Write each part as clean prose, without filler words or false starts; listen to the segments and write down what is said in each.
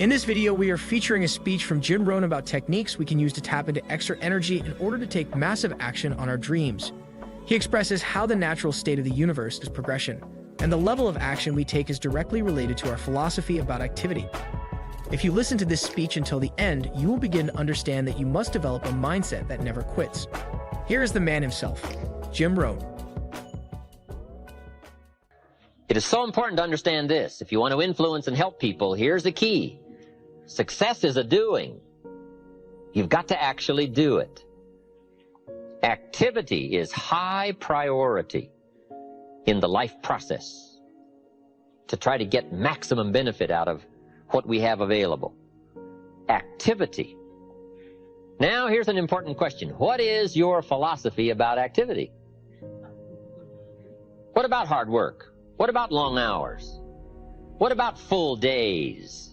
In this video, we are featuring a speech from Jim Rohn about techniques we can use to tap into extra energy in order to take massive action on our dreams. He expresses how the natural state of the universe is progression, and the level of action we take is directly related to our philosophy about activity. If you listen to this speech until the end, you will begin to understand that you must develop a mindset that never quits. Here is the man himself, Jim Rohn. It is so important to understand this. If you want to influence and help people, here's the key. Success is a doing. You've got to actually do it. Activity is high priority in the life process to try to get maximum benefit out of what we have available. Activity. Now, here's an important question. What is your philosophy about activity? What about hard work? What about long hours? What about full days?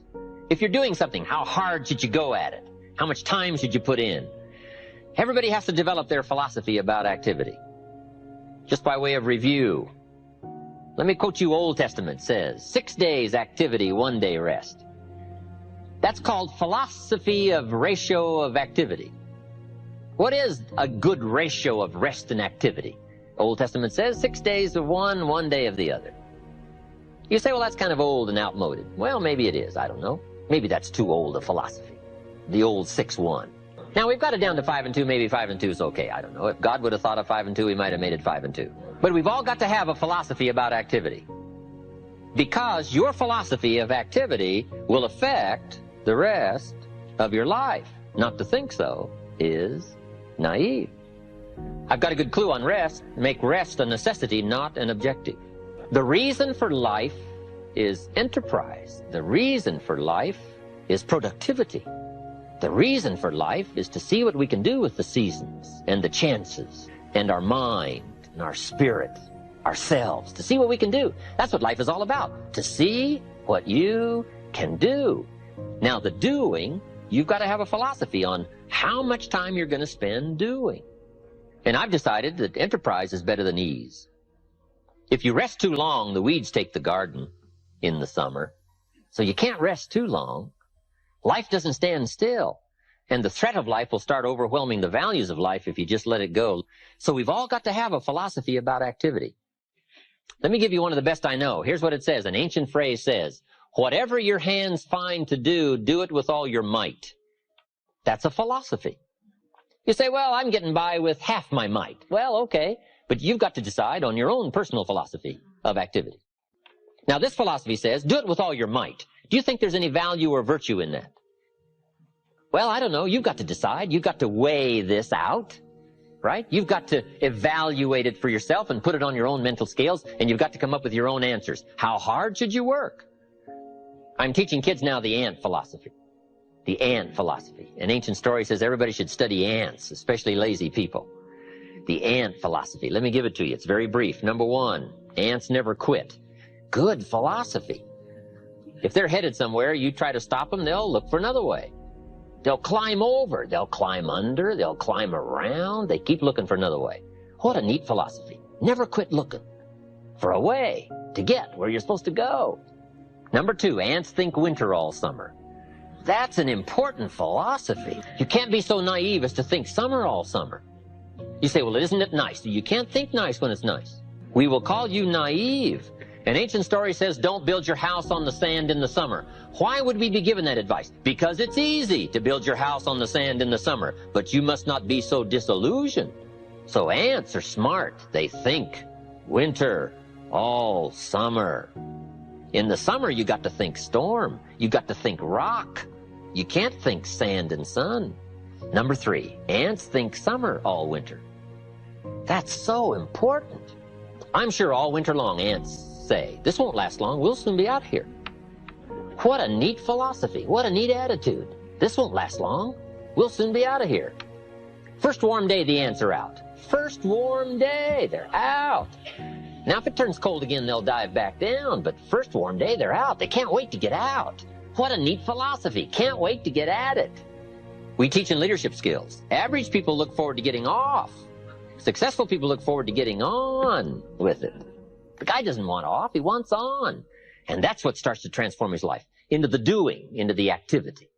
If you're doing something, how hard should you go at it? How much time should you put in? Everybody has to develop their philosophy about activity. Just by way of review, let me quote you. Old Testament says, 6 days activity, 1 day rest. That's called philosophy of ratio of activity. What is a good ratio of rest and activity? Old Testament says 6 days of one, 1 day of the other. You say, well, that's kind of old and outmoded. Well, maybe it is. I don't know. Maybe that's too old a philosophy. The old 6-1. Now, we've got it down to 5 and 2. Maybe 5 and 2 is okay. I don't know. If God would have thought of 5 and 2, he might have made it 5 and 2. But we've all got to have a philosophy about activity. Because your philosophy of activity will affect the rest of your life. Not to think so is naive. I've got a good clue on rest. Make rest a necessity, not an objective. The reason for life is enterprise. The reason for life is productivity. The reason for life is to see what we can do with the seasons and the chances and our mind and our spirit, ourselves, to see what we can do. That's what life is all about, to see what you can do. Now, the doing, you've got to have a philosophy on how much time you're going to spend doing. And I've decided that enterprise is better than ease. If you rest too long, the weeds take the garden in the summer. So you can't rest too long. Life doesn't stand still. And the threat of life will start overwhelming the values of life if you just let it go. So we've all got to have a philosophy about activity. Let me give you one of the best I know. Here's what it says. An ancient phrase says, whatever your hands find to do, do it with all your might. That's a philosophy. You say, well, I'm getting by with half my might. Well, okay, but you've got to decide on your own personal philosophy of activity. Now, this philosophy says, do it with all your might. Do you think there's any value or virtue in that? Well, I don't know. You've got to decide. You've got to weigh this out, right? You've got to evaluate it for yourself and put it on your own mental scales, and you've got to come up with your own answers. How hard should you work? I'm teaching kids now the ant philosophy. The ant philosophy. An ancient story says everybody should study ants, especially lazy people. The ant philosophy. Let me give it to you. It's very brief. Number 1, ants never quit. Good philosophy. If they're headed somewhere, you try to stop them, they'll look for another way. They'll climb over, they'll climb under, they'll climb around. They keep looking for another way. What a neat philosophy. Never quit looking for a way to get where you're supposed to go. Number 2, ants think winter all summer. That's an important philosophy. You can't be so naive as to think summer all summer. You say, well, isn't it nice? You can't think nice when it's nice. We will call you naive. An ancient story says, don't build your house on the sand in the summer. Why would we be given that advice? Because it's easy to build your house on the sand in the summer, but you must not be so disillusioned. So ants are smart. They think winter all summer. In the summer, you got to think storm. You got to think rock. You can't think sand and sun. Number 3, ants think summer all winter. That's so important. I'm sure all winter long ants say, this won't last long. We'll soon be out here. What a neat philosophy. What a neat attitude. This won't last long. We'll soon be out of here. First warm day, the ants are out. First warm day, they're out. Now, if it turns cold again, they'll dive back down. But first warm day, they're out. They can't wait to get out. What a neat philosophy. Can't wait to get at it. We teach in leadership skills. Average people look forward to getting off. Successful people look forward to getting on with it. The guy doesn't want off. He wants on. And that's what starts to transform his life. into the doing, into the activity.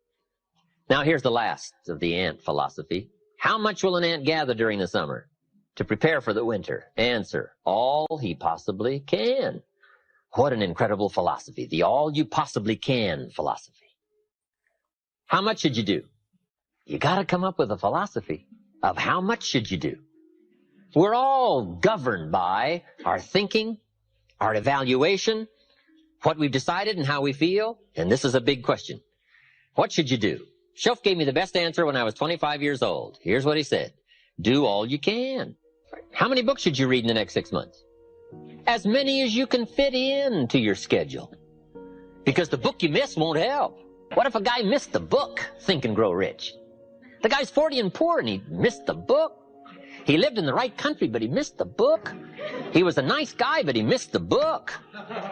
Now here's the last of the ant philosophy. How much will an ant gather during the summer to prepare for the winter? Answer, all he possibly can. What an incredible philosophy, the all you possibly can philosophy. How much should you do? You got to come up with a philosophy of how much should you do. We're all governed by our thinking, our evaluation, what we've decided and how we feel. And this is a big question. What should you do? Shoaff gave me the best answer when I was 25 years old. Here's what he said. Do all you can. How many books should you read in the next 6 months? As many as you can fit in to your schedule. Because the book you miss won't help. What if a guy missed the book, Think and Grow Rich? The guy's 40 and poor and he missed the book. He lived in the right country, but he missed the book. He was a nice guy, but he missed the book.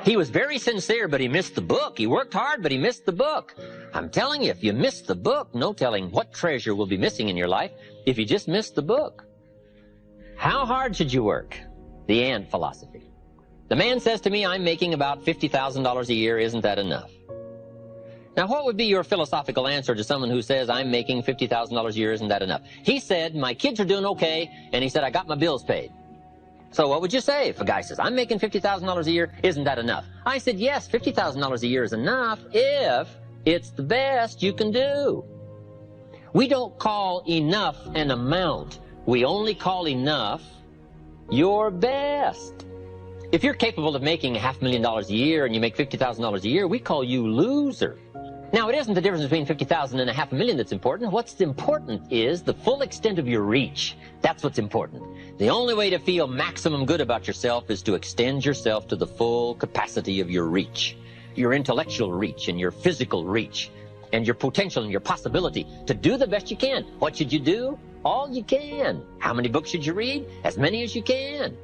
He was very sincere, but he missed the book. He worked hard, but he missed the book. I'm telling you, if you miss the book, no telling what treasure will be missing in your life if you just miss the book. How hard should you work? The ant philosophy. The man says to me, I'm making about $50,000 a year. Isn't that enough? Now, what would be your philosophical answer to someone who says, I'm making $50,000 a year, isn't that enough? He said, my kids are doing okay, and he said, I got my bills paid. So what would you say if a guy says, I'm making $50,000 a year, isn't that enough? I said, yes, $50,000 a year is enough if it's the best you can do. We don't call enough an amount. We only call enough your best. If you're capable of making $500,000 a year and you make $50,000 a year, we call you loser. Now, it isn't the difference between $50,000 and $500,000 that's important. What's important is the full extent of your reach. That's what's important. The only way to feel maximum good about yourself is to extend yourself to the full capacity of your reach, your intellectual reach and your physical reach and your potential and your possibility to do the best you can. What should you do? All you can. How many books should you read? As many as you can.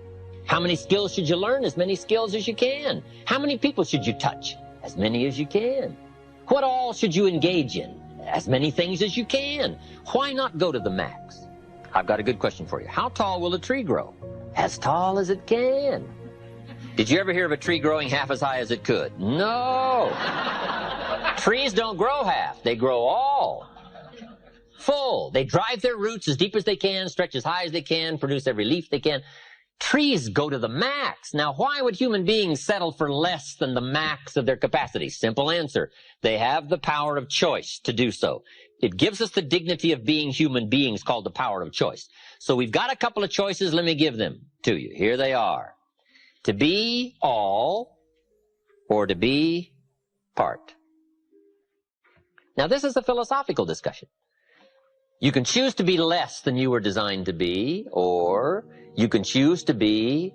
How many skills should you learn? As many skills as you can. How many people should you touch? As many as you can. What all should you engage in? As many things as you can. Why not go to the max? I've got a good question for you. How tall will a tree grow? As tall as it can. Did you ever hear of a tree growing half as high as it could? No. Trees don't grow half. They grow all. Full. They drive their roots as deep as they can, stretch as high as they can, produce every leaf they can. Trees go to the max. Now, why would human beings settle for less than the max of their capacity? Simple answer. They have the power of choice to do so. It gives us the dignity of being human beings called the power of choice. So we've got a couple of choices. Let me give them to you. Here they are. To be all or to be part. Now, this is a philosophical discussion. You can choose to be less than you were designed to be, or you can choose to be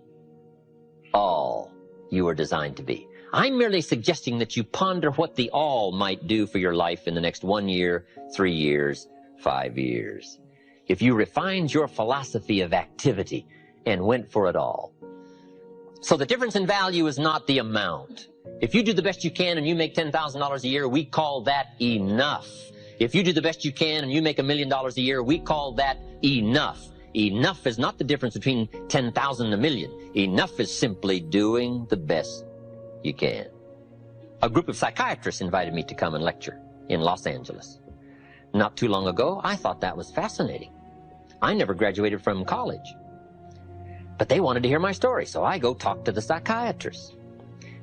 all you were designed to be. I'm merely suggesting that you ponder what the all might do for your life in the next 1 year, 3 years, 5 years. If you refined your philosophy of activity and went for it all. So the difference in value is not the amount. If you do the best you can and you make $10,000 a year, we call that enough. If you do the best you can and you make $1 million a year, we call that enough. Enough is not the difference between 10,000 and 1 million. Enough is simply doing the best you can. A group of psychiatrists invited me to come and lecture in Los Angeles. Not too long ago, I thought that was fascinating. I never graduated from college. But they wanted to hear my story, so I go talk to the psychiatrists.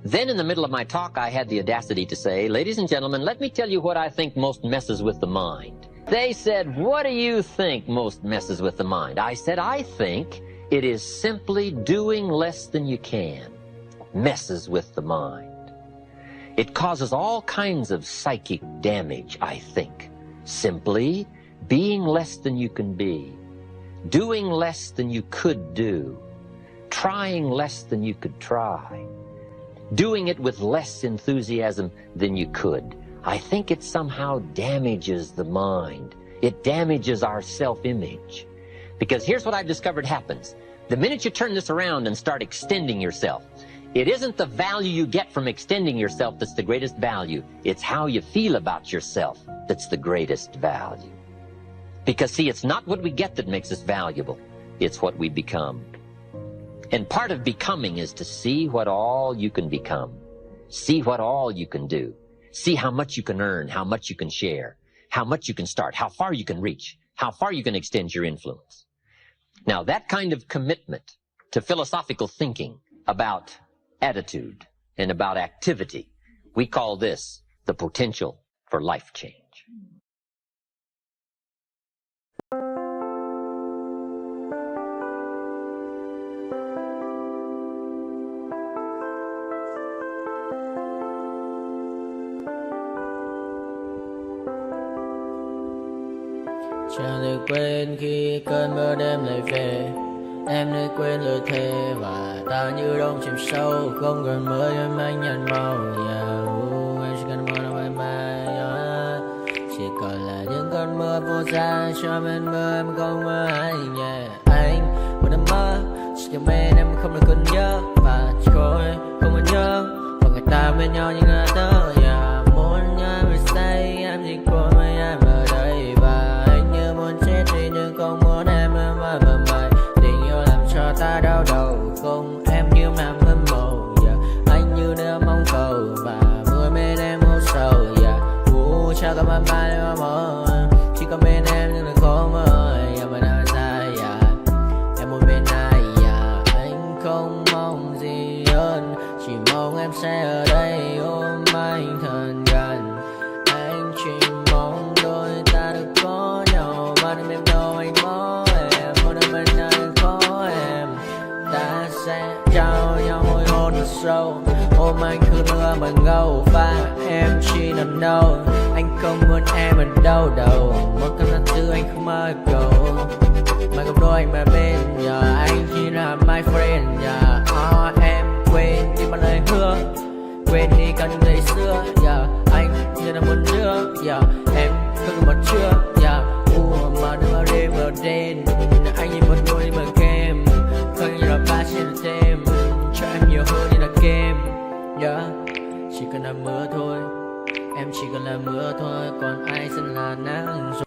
Then in the middle of my talk, I had the audacity to say, ladies and gentlemen, let me tell you what I think most messes with the mind. They said, what do you think most messes with the mind? I said, I think it is simply doing less than you can. Messes with the mind. It causes all kinds of psychic damage, I think. Simply being less than you can be. Doing less than you could do. Trying less than you could try. Doing it with less enthusiasm than you could. I think it somehow damages the mind. It damages our self-image. Because here's what I've discovered happens. The minute you turn this around and start extending yourself, it isn't the value you get from extending yourself that's the greatest value. It's how you feel about yourself that's the greatest value. Because, see, it's not what we get that makes us valuable. It's what we become. And part of becoming is to see what all you can become. See what all you can do. See how much you can earn, how much you can share, how much you can start, how far you can reach, how far you can extend your influence. Now, that kind of commitment to philosophical thinking about attitude and about activity, we call this the potential for life change. Chẳng thể quên khi cơn mưa đêm lại về. Em nơi quên lời thề và ta như đông chìm sâu, không còn mơ em anh nhạt màu. Em chỉ cần mơ đâu em mai, chỉ còn là những cơn mưa vô giá cho bên mơ em không mơ anh. Anh một đêm mơ chỉ cần bên em không được cơn nhớ và chỉ có em không muốn nhớ và người ta bên nhau như ngã tớ. Muốn nhớ vì say em chỉ có mấy em ở đây và anh như muốn chết đi nhưng không muốn em mơ mày. Tình yêu làm cho ta đau đầu, không em như mà mơ mộng. Anh như đeo mong cầu và mưa bên em u sầu. Chào cả mặt mai mà mơ, chỉ có bên em nhưng đừng khó mơ. Mà đã ra em muốn bên ai. Anh không mong gì hơn, chỉ mong em sẽ ở đây ôm anh thật gần. Anh chỉ mong đôi ta được có nhau mà đừng em đâu anh có em. Một đêm bên anh có em, ta sẽ trao nhau môi hôn thật sâu. Ôm anh cứ nữa mà ngâu và em chỉ nằm đâu. Anh không muốn em ở đâu đâu, một cơn gió thứ anh không mơ cầu. Mà gặp đôi anh mà bên anh chỉ là my friend. Em quên đi mọi lời hứa, quên đi cả những ngày xưa. Anh như là một đứa, em không còn một chưa. Mà đừng ở đêm ở đêm, anh như một đôi mà game, không như là ba trên thêm, cho em nhiều hơn như là game. Chỉ cần là mưa thôi, em chỉ cần là mưa thôi, còn ai sẽ là nắng rồi.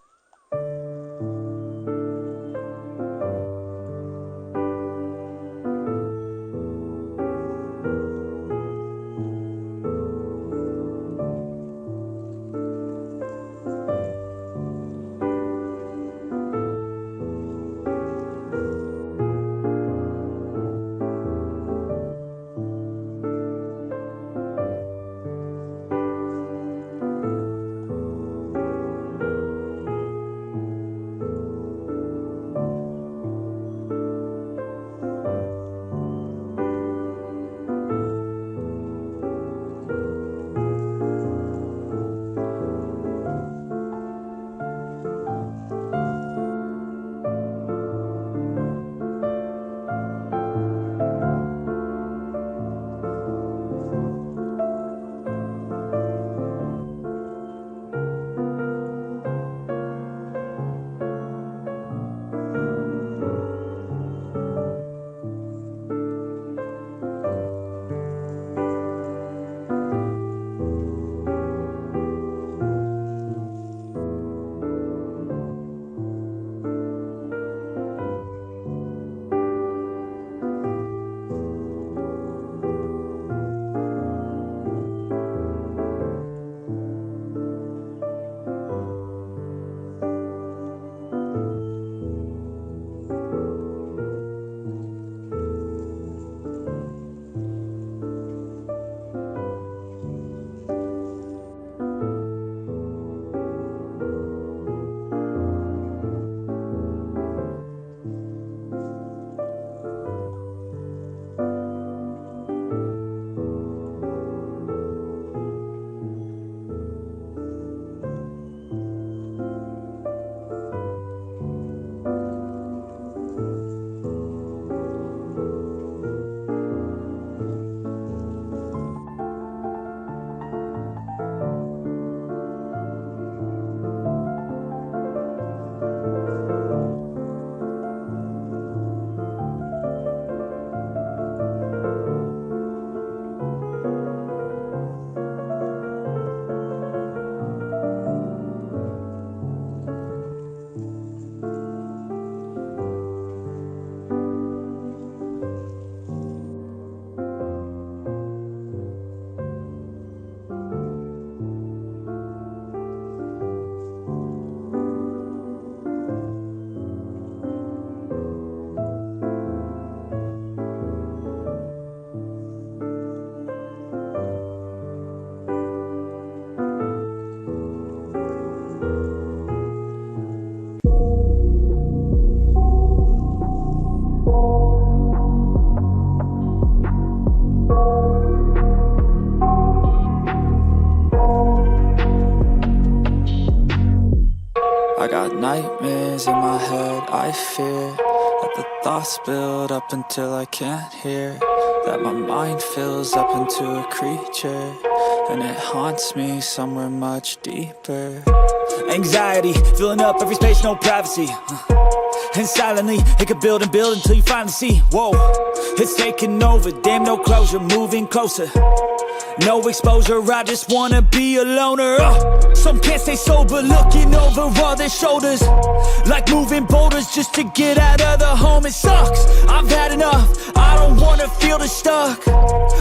I got nightmares in my head, I fear that the thoughts build up until I can't hear, that my mind fills up into a creature, and it haunts me somewhere much deeper. Anxiety, filling up every space, no privacy. And silently, it could build and build until you finally see, whoa, it's taking over, damn no closure, moving closer. No exposure, I just wanna be a loner. Some can't stay sober, looking over all their shoulders, like moving boulders just to get out of the home. It sucks, I've had enough, I don't wanna feel the stuck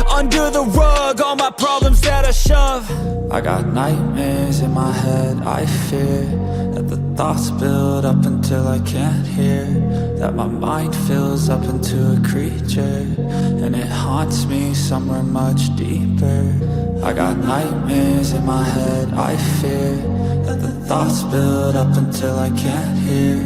under the rug, all my problems that I shove. I got nightmares in my head, I fear that the thoughts build up until I can't hear, that my mind fills up into a creature, and it haunts me somewhere much deeper. I got nightmares in my head, I fear that the thoughts build up until I can't hear,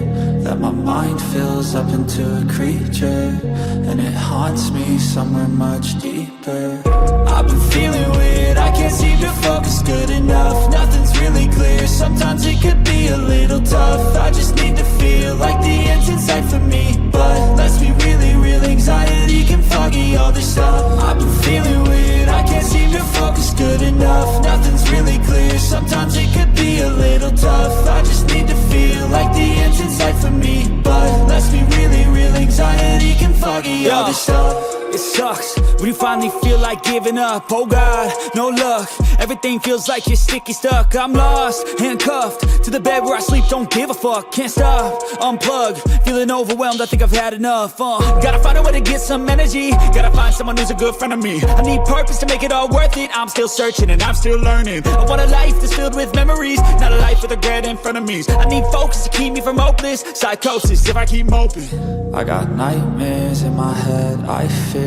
that my mind fills up into a creature, and it haunts me somewhere much deeper. I've been feeling weird, I can't seem to focus good enough. Nothing's really clear, sometimes it could be a little tough. I just need to feel like the end's in sight for me, but let's be really real, anxiety can foggy all this stuff. I've been feeling weird, I can't seem to focus good enough. Nothing's really clear, sometimes it could be a little tough. I just need to feel like the end's in sight for me, but let's be really real, anxiety can foggy all this stuff. It sucks when you finally feel like giving up. Oh God, no luck, everything feels like you're sticky stuck. I'm lost, handcuffed to the bed where I sleep, don't give a fuck. Can't stop, unplug, feeling overwhelmed, I think I've had enough. Gotta find a way to get some energy, gotta find someone who's a good friend of me. I need purpose to make it all worth it, I'm still searching and I'm still learning. I want a life that's filled with memories, not a life with regret and frenemies. I need focus to keep me from hopeless psychosis if I keep moping. I got nightmares in my head, I fear